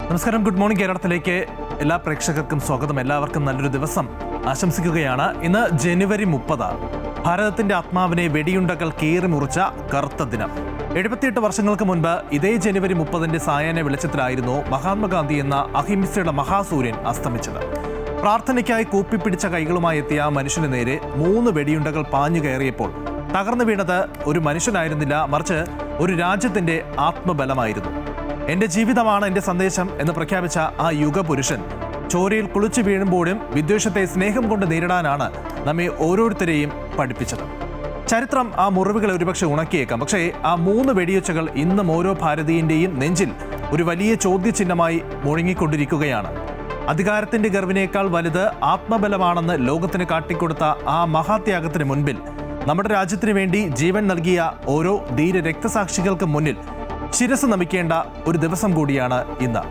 നമസ്കാരം, good morning കേരളത്തിലേക്ക് എല്ലാ പ്രേക്ഷകർക്കും സ്വാഗതം. എല്ലാവർക്കും നല്ലൊരു ദിവസം ആശംസിക്കുകയാണ്. ഇന്ന് ജനുവരി 30, ഭാരതത്തിന്റെ ആത്മാവിനെ വെടിയുണ്ടകൾ കീറി മുറിച്ച കറുത്ത ദിനം. 78 വർഷങ്ങൾക്ക് മുൻപ് ഇതേ ജനുവരി 30 സായാഹ്ന വെളിച്ചത്തിലായിരുന്നു മഹാത്മാഗാന്ധി എന്ന അഹിംസയുടെ മഹാസൂര്യൻ അസ്തമിച്ചത്. പ്രാർത്ഥനയ്ക്കായി കൂപ്പിപ്പിടിച്ച കൈകളുമായി എത്തിയ ആ മനുഷ്യന് നേരെ 3 വെടിയുണ്ടകൾ പാഞ്ഞു കയറിയപ്പോൾ തകർന്നു വീണത് ഒരു മനുഷ്യനായിരുന്നില്ല, മറിച്ച് ഒരു രാജ്യത്തിന്റെ ആത്മബലമായിരുന്നു. എന്റെ ജീവിതമാണ് എന്റെ സന്ദേശം എന്ന് പ്രഖ്യാപിച്ച ആ യുഗപുരുഷൻ ചോരയിൽ കുളിച്ചു വീഴുമ്പോഴും വിദ്വേഷത്തെ സ്നേഹം കൊണ്ട് നേരിടാനാണ് നമ്മെ ഓരോരുത്തരെയും പഠിപ്പിച്ചത്. ചരിത്രം ആ മുറിവുകൾ ഒരുപക്ഷെ ഉണക്കിയേക്കാം, പക്ഷേ ആ 3 വെടിയൊച്ചകൾ ഇന്നും ഓരോ ഭാരതീയന്റെയും നെഞ്ചിൽ ഒരു വലിയ ചോദ്യചിഹ്നമായി മുഴങ്ങിക്കൊണ്ടിരിക്കുകയാണ്. അധികാരത്തിന്റെ ഗർവിനേക്കാൾ വലുത് ആത്മബലമാണെന്ന് ലോകത്തിന് കാട്ടിക്കൊടുത്ത ആ മഹാത്യാഗത്തിന് മുൻപിൽ നമ്മുടെ രാജ്യത്തിന് വേണ്ടി ജീവൻ നൽകിയ ഓരോ ധീര രക്തസാക്ഷികൾക്ക് മുന്നിൽ ശിരസ് നമിക്കേണ്ട ഒരു ദിവസം കൂടിയാണ് ഇന്ന്.